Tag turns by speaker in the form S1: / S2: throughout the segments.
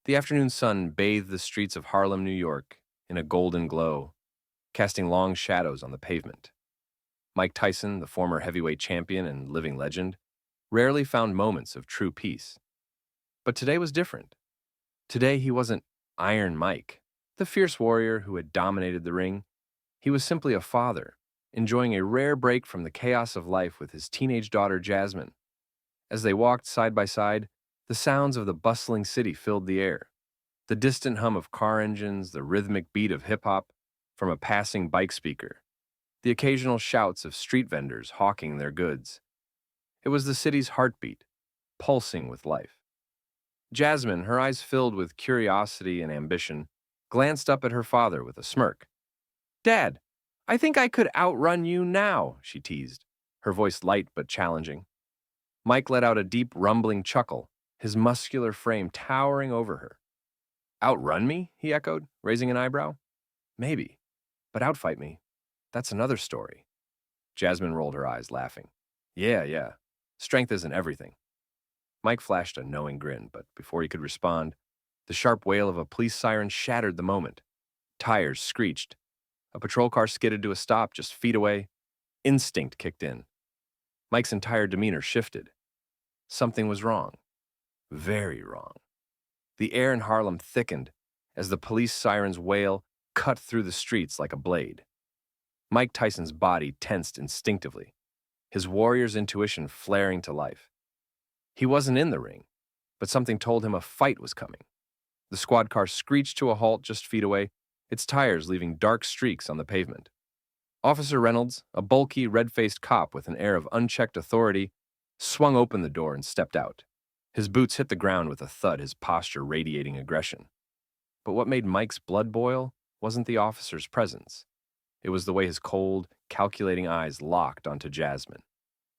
S1: The afternoon sun bathed the streets of Harlem, New York, in a golden glow, casting long shadows on the pavement. Mike Tyson, the former heavyweight champion and living legend, rarely found moments of true peace. But today was different. Today he wasn't Iron Mike, the fierce warrior who had dominated the ring. He was simply a father, enjoying a rare break from the chaos of life with his teenage daughter Jasmine. As they walked side by side, the sounds of the bustling city filled the air. The distant hum of car engines, the rhythmic beat of hip-hop from a passing bike speaker, the occasional shouts of street vendors hawking their goods. It was the city's heartbeat, pulsing with life. Jasmine, her eyes filled with curiosity and ambition, glanced up at her father with a smirk. "Dad, I think I could outrun you now," she teased, her voice light but challenging. Mike let out a deep, rumbling chuckle, his muscular frame towering over her. "Outrun me?" he echoed, raising an eyebrow. "Maybe, but outfight me, that's another story." Jasmine rolled her eyes, laughing. Yeah. Strength isn't everything." Mike flashed a knowing grin, but before he could respond, the sharp wail of a police siren shattered the moment. Tires screeched. A patrol car skidded to a stop just feet away. Instinct kicked in. Mike's entire demeanor shifted. Something was wrong. Very wrong. The air in Harlem thickened as the police siren's wail cut through the streets like a blade. Mike Tyson's body tensed instinctively, his warrior's intuition flaring to life. He wasn't in the ring, but something told him a fight was coming. The squad car screeched to a halt just feet away, its tires leaving dark streaks on the pavement. Officer Reynolds, a bulky, red-faced cop with an air of unchecked authority, swung open the door and stepped out. His boots hit the ground with a thud, his posture radiating aggression. But what made Mike's blood boil wasn't the officer's presence. It was the way his cold, calculating eyes locked onto Jasmine.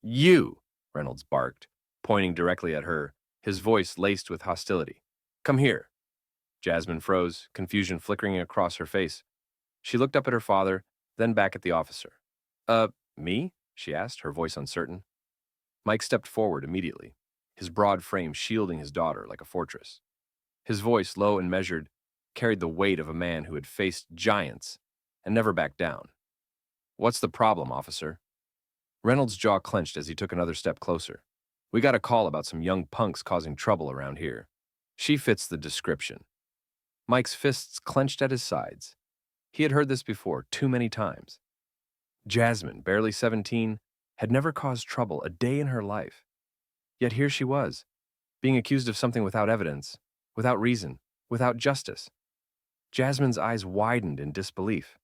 S1: "You!" Reynolds barked, pointing directly at her, his voice laced with hostility. "Come here." Jasmine froze, confusion flickering across her face. She looked up at her father, then back at the officer. Me?" she asked, her voice uncertain. Mike stepped forward immediately, his broad frame shielding his daughter like a fortress. His voice, low and measured, carried the weight of a man who had faced giants and never backed down. "What's the problem, officer?" Reynolds' jaw clenched as he took another step closer. "We got a call about some young punks causing trouble around here. She fits the description." Mike's fists clenched at his sides. He had heard this before, too many times. Jasmine, barely 17, had never caused trouble a day in her life. Yet here she was, being accused of something without evidence, without reason, without justice. Jasmine's eyes widened in disbelief.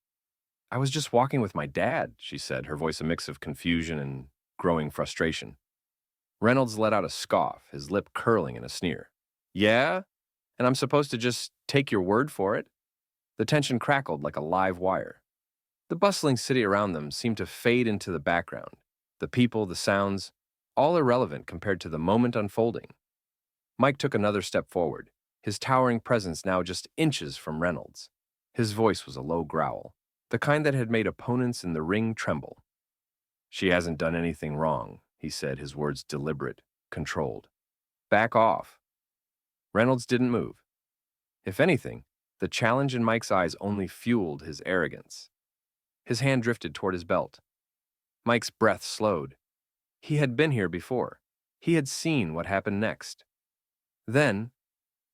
S1: "I was just walking with my dad," she said, her voice a mix of confusion and growing frustration. Reynolds let out a scoff, his lip curling in a sneer. "Yeah? And I'm supposed to just take your word for it?" The tension crackled like a live wire. The bustling city around them seemed to fade into the background. The people, the sounds, all irrelevant compared to the moment unfolding. Mike took another step forward, his towering presence now just inches from Reynolds. His voice was a low growl, the kind that had made opponents in the ring tremble. "She hasn't done anything wrong," he said, his words deliberate, controlled. "Back off." Reynolds didn't move. If anything, the challenge in Mike's eyes only fueled his arrogance. His hand drifted toward his belt. Mike's breath slowed. He had been here before. He had seen what happened next. Then,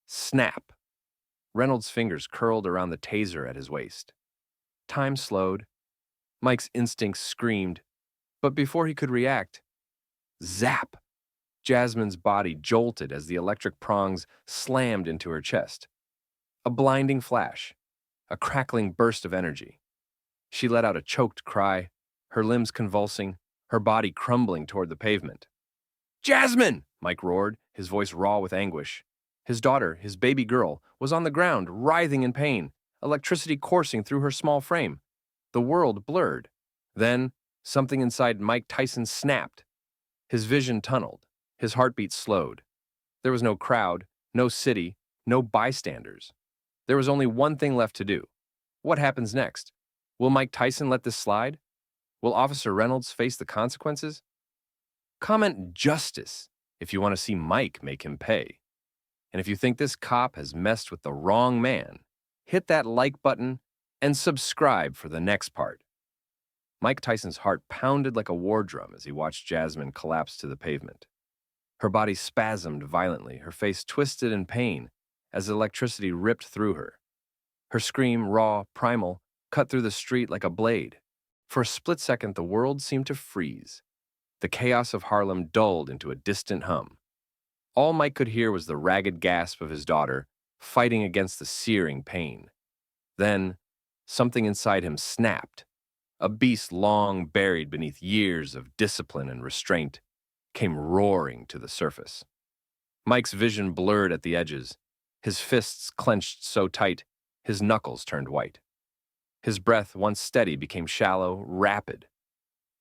S1: snap. Reynolds' fingers curled around the taser at his waist. Time slowed. Mike's instincts screamed, but before he could react, zap! Jasmine's body jolted as the electric prongs slammed into her chest. A blinding flash, a crackling burst of energy. She let out a choked cry, her limbs convulsing, her body crumbling toward the pavement. "Jasmine!" Mike roared, his voice raw with anguish. His daughter, his baby girl, was on the ground, writhing in pain, electricity coursing through her small frame. The world blurred. Then, something inside Mike Tyson snapped. His vision tunneled, his heartbeat slowed. There was no crowd, no city, no bystanders. There was only one thing left to do. What happens next? Will Mike Tyson let this slide? Will Officer Reynolds face the consequences? Comment justice if you want to see Mike make him pay. And if you think this cop has messed with the wrong man, hit that like button and subscribe for the next part. Mike Tyson's heart pounded like a war drum as he watched Jasmine collapse to the pavement. Her body spasmed violently, her face twisted in pain as electricity ripped through her. Her scream, raw, primal, cut through the street like a blade. For a split second, the world seemed to freeze. The chaos of Harlem dulled into a distant hum. All Mike could hear was the ragged gasp of his daughter, fighting against the searing pain. Then, something inside him snapped. A beast long buried beneath years of discipline and restraint came roaring to the surface. Mike's vision blurred at the edges, his fists clenched so tight, his knuckles turned white. His breath, once steady, became shallow, rapid,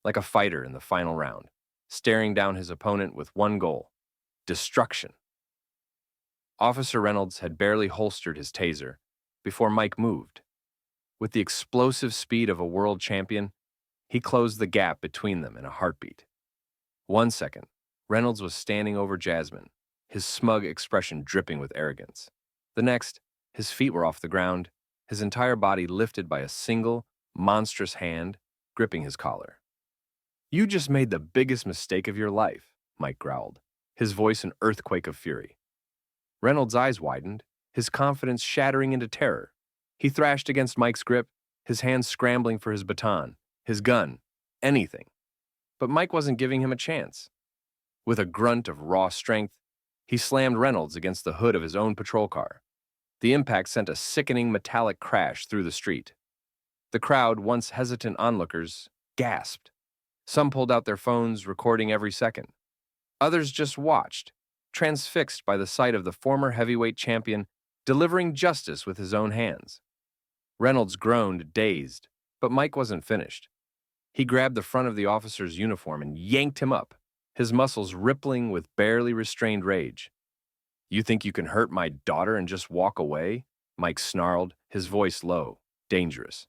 S1: like a fighter in the final round, staring down his opponent with one goal: destruction. Officer Reynolds had barely holstered his taser before Mike moved. With the explosive speed of a world champion, he closed the gap between them in a heartbeat. 1 second, Reynolds was standing over Jasmine, his smug expression dripping with arrogance. The next, his feet were off the ground, his entire body lifted by a single, monstrous hand gripping his collar. "You just made the biggest mistake of your life," Mike growled, his voice an earthquake of fury. Reynolds' eyes widened, his confidence shattering into terror. He thrashed against Mike's grip, his hands scrambling for his baton, his gun, anything. But Mike wasn't giving him a chance. With a grunt of raw strength, he slammed Reynolds against the hood of his own patrol car. The impact sent a sickening metallic crash through the street. The crowd, once hesitant onlookers, gasped. Some pulled out their phones, recording every second. Others just watched, transfixed by the sight of the former heavyweight champion delivering justice with his own hands. Reynolds groaned, dazed, but Mike wasn't finished. He grabbed the front of the officer's uniform and yanked him up, his muscles rippling with barely restrained rage. "You think you can hurt my daughter and just walk away?" Mike snarled, his voice low, dangerous.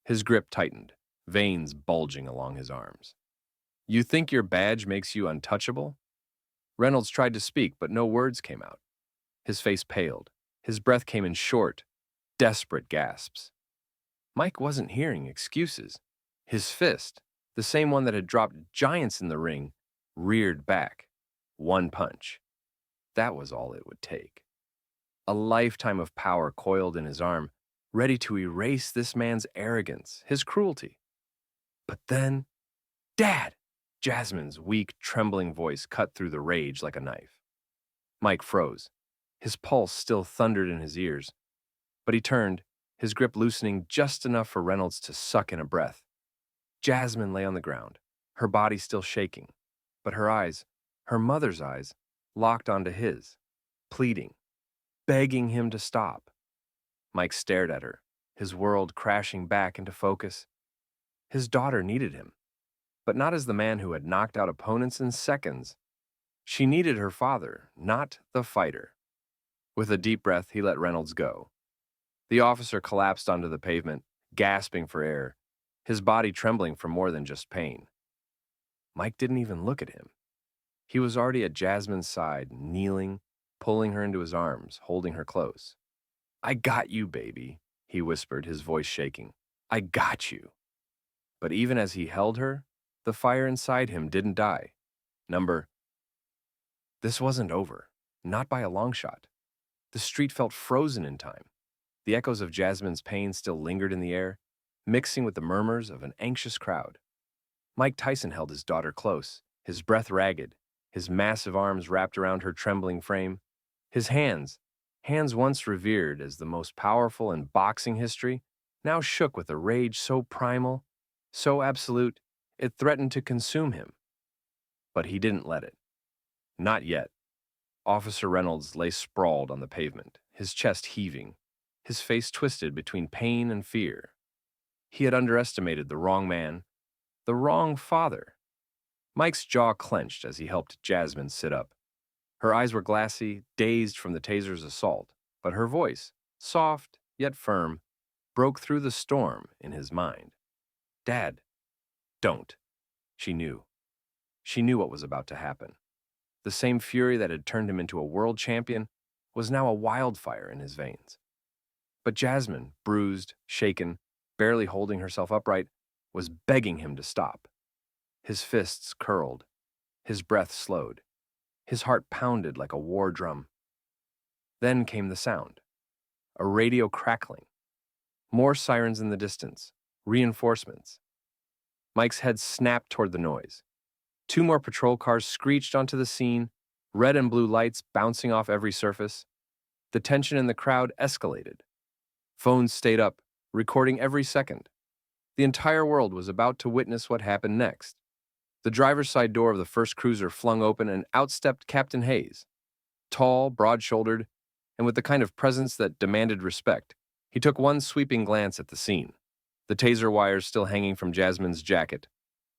S1: His grip tightened, veins bulging along his arms. "You think your badge makes you untouchable?" Reynolds tried to speak, but no words came out. His face paled. His breath came in short, desperate gasps. Mike wasn't hearing excuses. His fist, the same one that had dropped giants in the ring, reared back. One punch. That was all it would take. A lifetime of power coiled in his arm, ready to erase this man's arrogance, his cruelty. But then, "Dad!" Jasmine's weak, trembling voice cut through the rage like a knife. Mike froze. His pulse still thundered in his ears. But he turned, his grip loosening just enough for Reynolds to suck in a breath. Jasmine lay on the ground, her body still shaking, but her eyes, her mother's eyes, locked onto his, pleading, begging him to stop. Mike stared at her, his world crashing back into focus. His daughter needed him, but not as the man who had knocked out opponents in seconds. She needed her father, not the fighter. With a deep breath, he let Reynolds go. The officer collapsed onto the pavement, gasping for air, his body trembling from more than just pain. Mike didn't even look at him. He was already at Jasmine's side, kneeling, pulling her into his arms, holding her close. "I got you, baby," he whispered, his voice shaking. "I got you." But even as he held her, the fire inside him didn't die. This wasn't over, not by a long shot. The street felt frozen in time. The echoes of Jasmine's pain still lingered in the air, mixing with the murmurs of an anxious crowd. Mike Tyson held his daughter close, his breath ragged, his massive arms wrapped around her trembling frame. His hands once revered as the most powerful in boxing history, now shook with a rage so primal, so absolute, it threatened to consume him. But he didn't let it. Not yet. Officer Reynolds lay sprawled on the pavement, his chest heaving, his face twisted between pain and fear. He had underestimated the wrong man, the wrong father. Mike's jaw clenched as he helped Jasmine sit up. Her eyes were glassy, dazed from the taser's assault, but her voice, soft yet firm, broke through the storm in his mind. "Dad, don't." She knew. She knew what was about to happen. The same fury that had turned him into a world champion was now a wildfire in his veins. But Jasmine, bruised, shaken, barely holding herself upright, was begging him to stop. His fists curled. His breath slowed. His heart pounded like a war drum. Then came the sound. A radio crackling. More sirens in the distance. Reinforcements. Mike's head snapped toward the noise. 2 more patrol cars screeched onto the scene, red and blue lights bouncing off every surface. The tension in the crowd escalated. Phones stayed up, recording every second. The entire world was about to witness what happened next. The driver's side door of the first cruiser flung open and out stepped Captain Hayes. Tall, broad-shouldered, and with the kind of presence that demanded respect, he took one sweeping glance at the scene. The taser wires still hanging from Jasmine's jacket,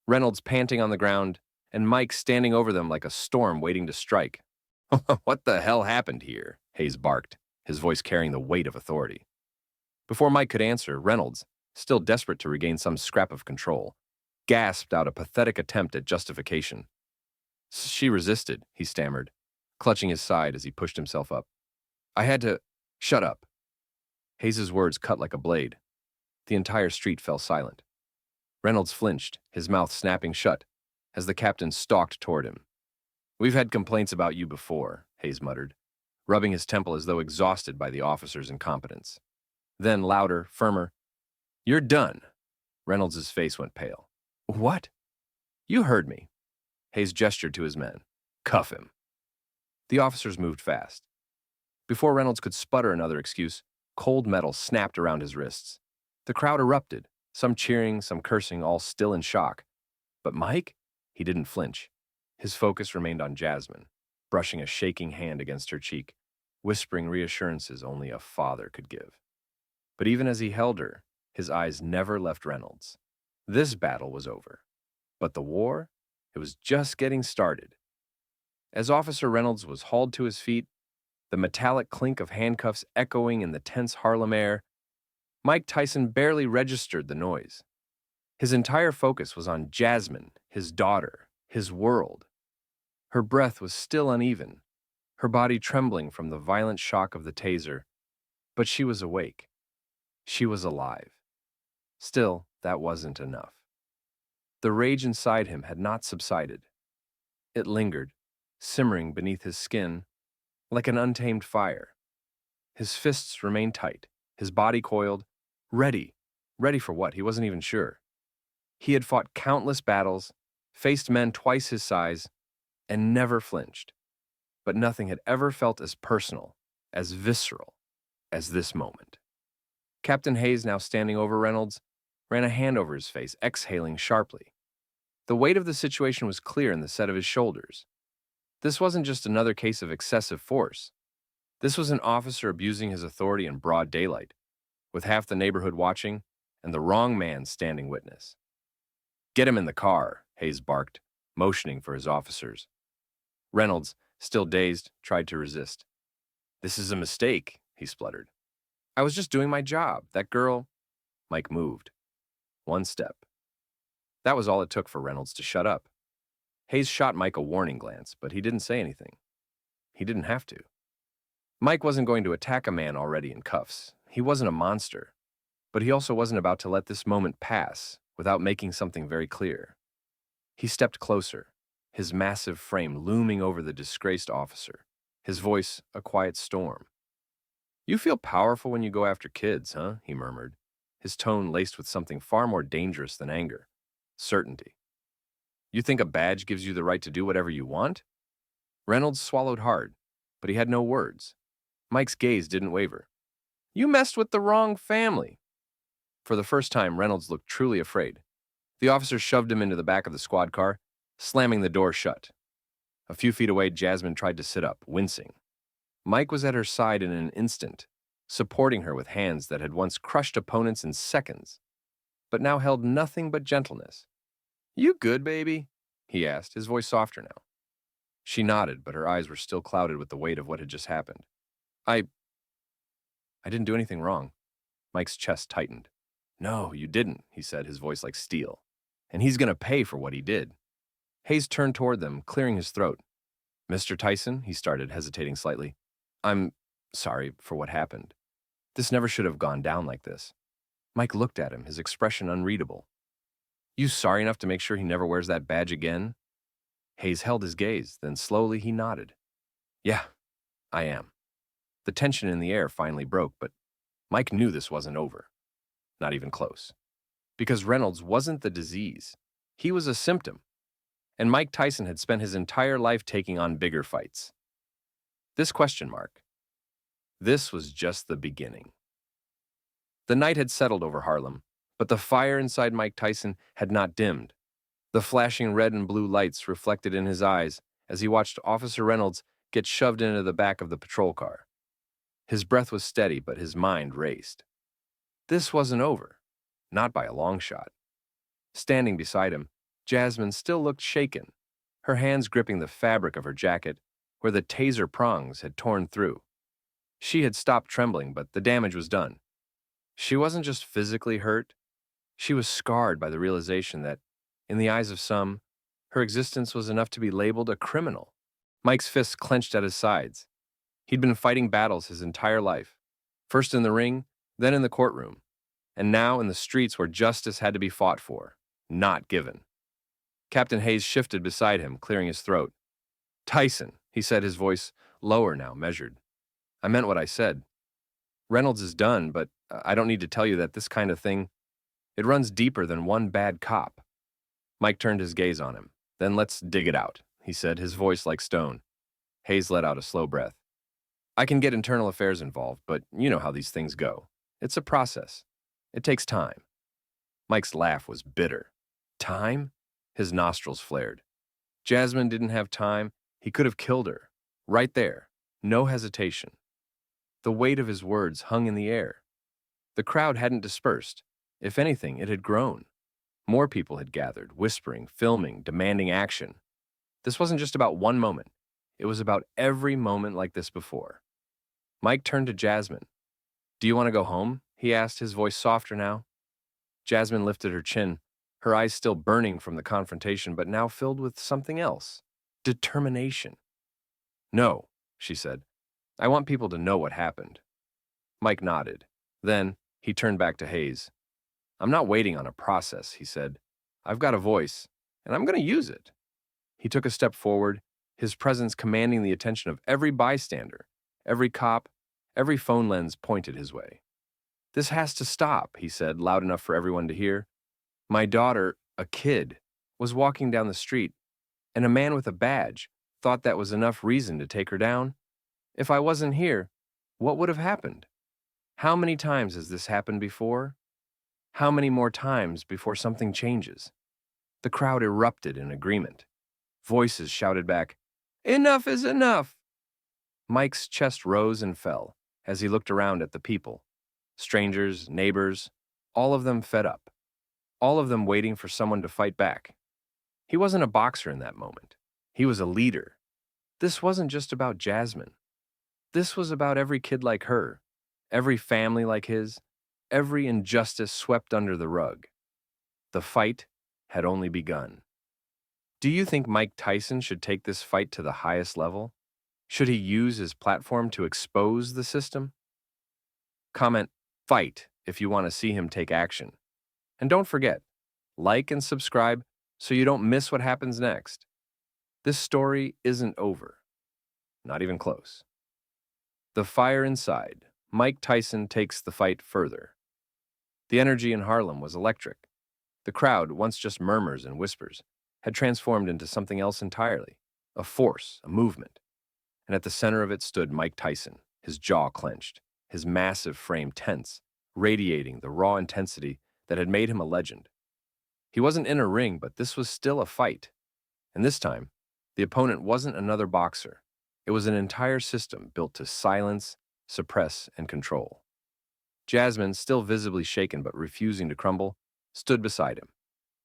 S1: Reynolds panting on the ground, and Mike standing over them like a storm waiting to strike. "What the hell happened here?" Hayes barked, his voice carrying the weight of authority. Before Mike could answer, Reynolds, still desperate to regain some scrap of control, gasped out a pathetic attempt at justification. "She resisted," he stammered, clutching his side as he pushed himself up. "I had to—" "Shut up." Hayes's words cut like a blade. The entire street fell silent. Reynolds flinched, his mouth snapping shut, as the captain stalked toward him. "We've had complaints about you before," Hayes muttered, rubbing his temple as though exhausted by the officer's incompetence. Then, louder, firmer, "You're done." Reynolds' face went pale. "What?" "You heard me." Hayes gestured to his men. "Cuff him." The officers moved fast. Before Reynolds could sputter another excuse, cold metal snapped around his wrists. The crowd erupted, some cheering, some cursing, all still in shock. But Mike? He didn't flinch. His focus remained on Jasmine, brushing a shaking hand against her cheek, whispering reassurances only a father could give. But even as he held her, his eyes never left Reynolds. This battle was over. But the war? It was just getting started. As Officer Reynolds was hauled to his feet, the metallic clink of handcuffs echoing in the tense Harlem air, Mike Tyson barely registered the noise. His entire focus was on Jasmine, his daughter, his world. Her breath was still uneven, her body trembling from the violent shock of the taser, but she was awake. She was alive. Still, that wasn't enough. The rage inside him had not subsided. It lingered, simmering beneath his skin, like an untamed fire. His fists remained tight, his body coiled, ready for what, he wasn't even sure. He had fought countless battles, faced men twice his size, and never flinched. But nothing had ever felt as personal, as visceral, as this moment. Captain Hayes, now standing over Reynolds, ran a hand over his face, exhaling sharply. The weight of the situation was clear in the set of his shoulders. This wasn't just another case of excessive force. This was an officer abusing his authority in broad daylight, with half the neighborhood watching and the wrong man standing witness. "Get him in the car," Hayes barked, motioning for his officers. Reynolds, still dazed, tried to resist. "This is a mistake," he spluttered. "I was just doing my job. That girl—" Mike moved. One step. That was all it took for Reynolds to shut up. Hayes shot Mike a warning glance, but he didn't say anything. He didn't have to. Mike wasn't going to attack a man already in cuffs. He wasn't a monster. But he also wasn't about to let this moment pass without making something very clear. He stepped closer, his massive frame looming over the disgraced officer, his voice a quiet storm. "You feel powerful when you go after kids, huh?" he murmured, his tone laced with something far more dangerous than anger: certainty. "You think a badge gives you the right to do whatever you want?" Reynolds swallowed hard, but he had no words. Mike's gaze didn't waver. "You messed with the wrong family." For the first time, Reynolds looked truly afraid. The officer shoved him into the back of the squad car, slamming the door shut. A few feet away, Jasmine tried to sit up, wincing. Mike was at her side in an instant, supporting her with hands that had once crushed opponents in seconds, but now held nothing but gentleness. "You good, baby?" he asked, his voice softer now. She nodded, but her eyes were still clouded with the weight of what had just happened. I didn't do anything wrong." Mike's chest tightened. "No, you didn't," he said, his voice like steel. "And he's going to pay for what he did." Hayes turned toward them, clearing his throat. "Mr. Tyson," he started, hesitating slightly. sorry for what happened. This never should have gone down like this." Mike looked at him, his expression unreadable. "You sorry enough to make sure he never wears that badge again?" Hayes held his gaze, then slowly he nodded. "Yeah, I am." The tension in the air finally broke, but Mike knew this wasn't over. Not even close. Because Reynolds wasn't the disease. He was a symptom. And Mike Tyson had spent his entire life taking on bigger fights. This question mark. This was just the beginning. The night had settled over Harlem, but the fire inside Mike Tyson had not dimmed. The flashing red and blue lights reflected in his eyes as he watched Officer Reynolds get shoved into the back of the patrol car. His breath was steady, but his mind raced. This wasn't over. Not by a long shot. Standing beside him, Jasmine still looked shaken, her hands gripping the fabric of her jacket where the taser prongs had torn through. She had stopped trembling, but the damage was done. She wasn't just physically hurt. She was scarred by the realization that, in the eyes of some, her existence was enough to be labeled a criminal. Mike's fists clenched at his sides. He'd been fighting battles his entire life, first in the ring, then in the courtroom, and now in the streets where justice had to be fought for, not given. Captain Hayes shifted beside him, clearing his throat. "Tyson," he said, his voice lower now, measured. "I meant what I said. Reynolds is done, but I don't need to tell you that this kind of thing, it runs deeper than one bad cop." Mike turned his gaze on him. "Then let's dig it out," he said, his voice like stone. Hayes let out a slow breath. "I can get internal affairs involved, but you know how these things go. It's a process. It takes time." Mike's laugh was bitter. Time? His nostrils flared. Jasmine didn't have time. He could have killed her. Right there. No hesitation. The weight of his words hung in the air. The crowd hadn't dispersed. If anything, it had grown. More people had gathered, whispering, filming, demanding action. This wasn't just about one moment. It was about every moment like this before. Mike turned to Jasmine. "Do you want to go home?" he asked, his voice softer now. Jasmine lifted her chin, her eyes still burning from the confrontation, but now filled with something else. Determination. "No," she said. "I want people to know what happened." Mike nodded. Then he turned back to Hayes. "I'm not waiting on a process," he said. "I've got a voice, and I'm going to use it." He took a step forward, his presence commanding the attention of every bystander, every cop, every phone lens pointed his way. "This has to stop," he said, loud enough for everyone to hear. "My daughter, a kid, was walking down the street, and a man with a badge thought that was enough reason to take her down. If I wasn't here, what would have happened? How many times has this happened before? How many more times before something changes?" The crowd erupted in agreement. Voices shouted back, "Enough is enough!" Mike's chest rose and fell as he looked around at the people. Strangers, neighbors, all of them fed up. All of them waiting for someone to fight back. He wasn't a boxer in that moment. He was a leader. This wasn't just about Jasmine. This was about every kid like her, every family like his, every injustice swept under the rug. The fight had only begun. Do you think Mike Tyson should take this fight to the highest level? Should he use his platform to expose the system? Comment "fight" if you want to see him take action. And don't forget, like and subscribe so you don't miss what happens next. This story isn't over. Not even close. The fire inside. Mike Tyson takes the fight further. The energy in Harlem was electric. The crowd, once just murmurs and whispers, had transformed into something else entirely, a force, a movement. And at the center of it stood Mike Tyson, his jaw clenched, his massive frame tense, radiating the raw intensity that had made him a legend. He wasn't in a ring, but this was still a fight. And this time, the opponent wasn't another boxer. It was an entire system built to silence, suppress, and control. Jasmine, still visibly shaken but refusing to crumble, stood beside him.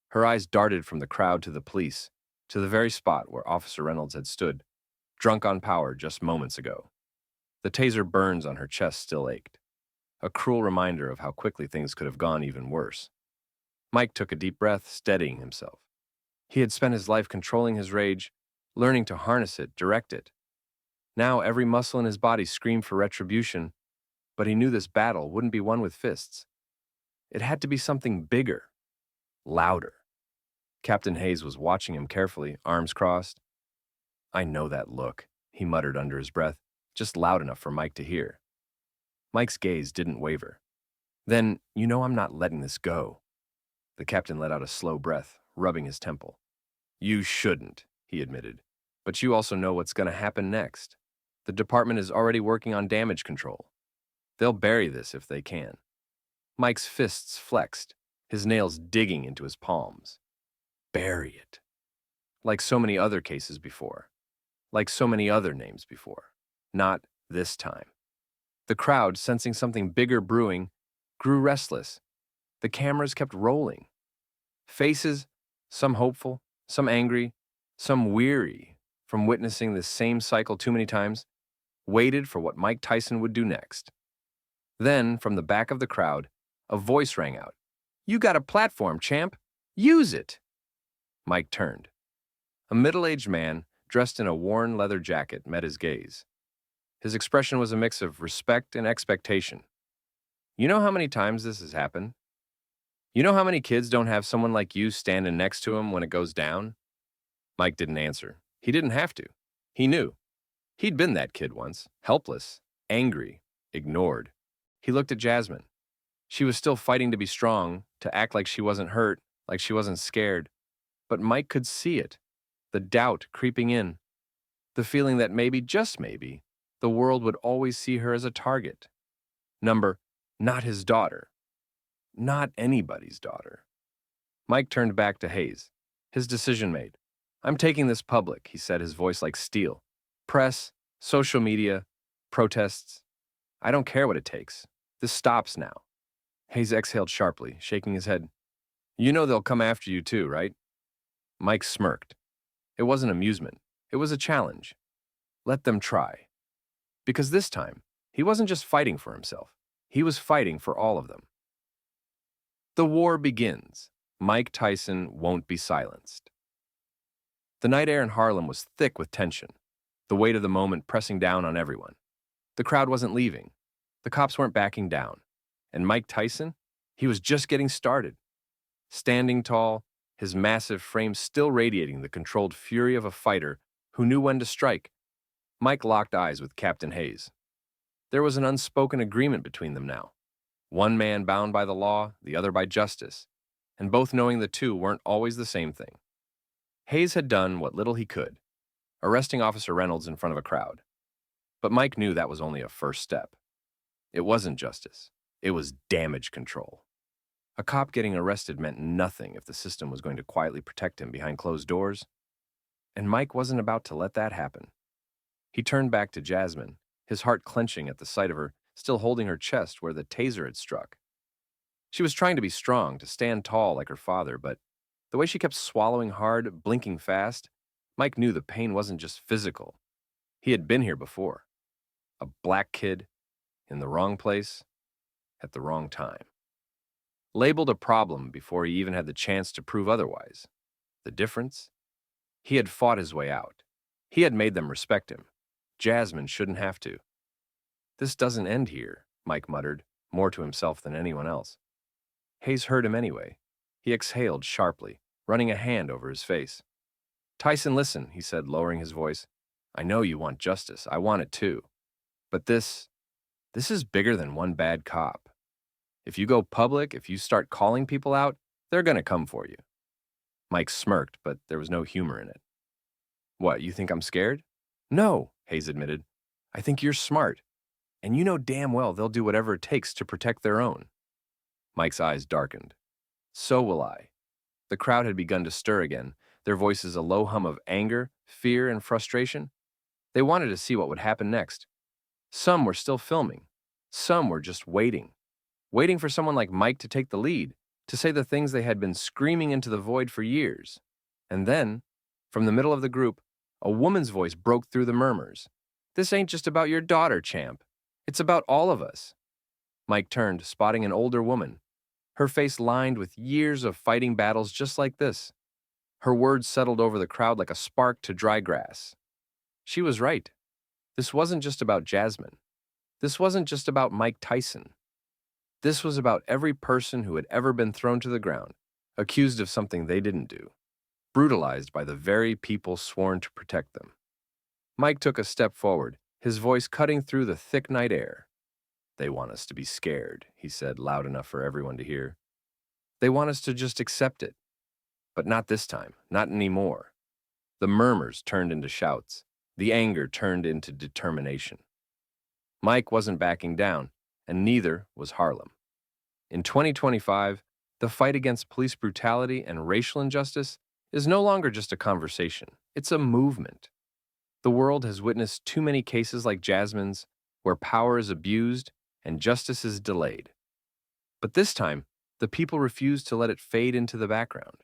S1: Her eyes darted from the crowd to the police, to the very spot where Officer Reynolds had stood, drunk on power just moments ago. The taser burns on her chest still ached, a cruel reminder of how quickly things could have gone even worse. Mike took a deep breath, steadying himself. He had spent his life controlling his rage, learning to harness it, direct it. Now every muscle in his body screamed for retribution, but he knew this battle wouldn't be won with fists. It had to be something bigger, louder. Captain Hayes was watching him carefully, arms crossed. "I know that look," he muttered under his breath, just loud enough for Mike to hear. Mike's gaze didn't waver. "Then, you know I'm not letting this go." The captain let out a slow breath, rubbing his temple. "You shouldn't," he admitted. "But you also know what's going to happen next. The department is already working on damage control. They'll bury this if they can." Mike's fists flexed, his nails digging into his palms. Bury it. Like so many other cases before. Like so many other names before. Not this time. The crowd, sensing something bigger brewing, grew restless. The cameras kept rolling. Faces, some hopeful, some angry, some weary from witnessing this same cycle too many times, waited for what Mike Tyson would do next. Then, from the back of the crowd, a voice rang out. "You got a platform, champ. Use it." Mike turned. A middle-aged man, dressed in a worn leather jacket, met his gaze. His expression was a mix of respect and expectation. "You know how many times this has happened? You know how many kids don't have someone like you standing next to them when it goes down?" Mike didn't answer. He didn't have to. He knew. He'd been that kid once, helpless, angry, ignored. He looked at Jasmine. She was still fighting to be strong, to act like she wasn't hurt, like she wasn't scared. But Mike could see it, the doubt creeping in, the feeling that maybe, just maybe, the world would always see her as a target. Number, not his daughter. Not anybody's daughter. Mike turned back to Hayes, his decision made. "I'm taking this public," he said, his voice like steel. "Press, social media, protests. I don't care what it takes. This stops now." Hayes exhaled sharply, shaking his head. "You know they'll come after you too, right?" Mike smirked. It wasn't amusement. It was a challenge. Let them try. Because this time, he wasn't just fighting for himself. He was fighting for all of them. The war begins. Mike Tyson won't be silenced. The night air in Harlem was thick with tension, the weight of the moment pressing down on everyone. The crowd wasn't leaving. The cops weren't backing down. And Mike Tyson? He was just getting started. Standing tall, his massive frame still radiating the controlled fury of a fighter who knew when to strike, Mike locked eyes with Captain Hayes. There was an unspoken agreement between them now. One man bound by the law, the other by justice, and both knowing the two weren't always the same thing. Hayes had done what little he could, arresting Officer Reynolds in front of a crowd. But Mike knew that was only a first step. It wasn't justice. It was damage control. A cop getting arrested meant nothing if the system was going to quietly protect him behind closed doors. And Mike wasn't about to let that happen. He turned back to Jasmine, his heart clenching at the sight of her, still holding her chest where the taser had struck. She was trying to be strong, to stand tall like her father, but the way she kept swallowing hard, blinking fast, Mike knew the pain wasn't just physical. He had been here before. A black kid, in the wrong place, at the wrong time. Labeled a problem before he even had the chance to prove otherwise. The difference? He had fought his way out. He had made them respect him. Jasmine shouldn't have to. "This doesn't end here," Mike muttered, more to himself than anyone else. Hayes heard him anyway. He exhaled sharply, running a hand over his face. "Tyson, listen," he said, lowering his voice. "I know you want justice. I want it too. But this is bigger than one bad cop. If you go public, if you start calling people out, they're going to come for you." Mike smirked, but there was no humor in it. "What, you think I'm scared?" "No," Hayes admitted. "I think you're smart. And you know damn well they'll do whatever it takes to protect their own." Mike's eyes darkened. "So will I." The crowd had begun to stir again, their voices a low hum of anger, fear, and frustration. They wanted to see what would happen next. Some were still filming. Some were just waiting. Waiting for someone like Mike to take the lead, to say the things they had been screaming into the void for years. And then, from the middle of the group, a woman's voice broke through the murmurs. "This ain't just about your daughter, champ. It's about all of us." Mike turned, spotting an older woman, her face lined with years of fighting battles just like this. Her words settled over the crowd like a spark to dry grass. She was right. This wasn't just about Jasmine. This wasn't just about Mike Tyson. This was about every person who had ever been thrown to the ground, accused of something they didn't do, brutalized by the very people sworn to protect them. Mike took a step forward, his voice cutting through the thick night air. "They want us to be scared," he said, loud enough for everyone to hear. "They want us to just accept it. But not this time, not anymore." The murmurs turned into shouts. The anger turned into determination. Mike wasn't backing down, and neither was Harlem. In 2025, the fight against police brutality and racial injustice is no longer just a conversation. It's a movement. The world has witnessed too many cases like Jasmine's, where power is abused and justice is delayed. But this time, the people refuse to let it fade into the background.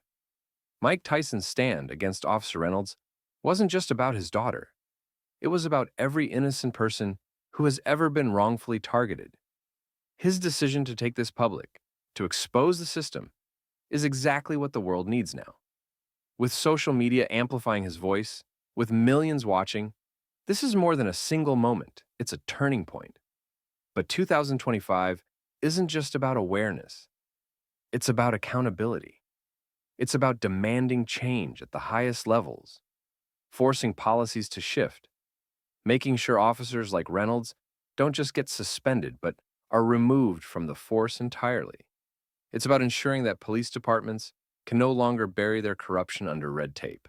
S1: Mike Tyson's stand against Officer Reynolds wasn't just about his daughter. It was about every innocent person who has ever been wrongfully targeted. His decision to take this public, to expose the system, is exactly what the world needs now. With social media amplifying his voice, with millions watching, this is more than a single moment, it's a turning point. But 2025 isn't just about awareness, it's about accountability. It's about demanding change at the highest levels, forcing policies to shift, making sure officers like Reynolds don't just get suspended but are removed from the force entirely. It's about ensuring that police departments can no longer bury their corruption under red tape.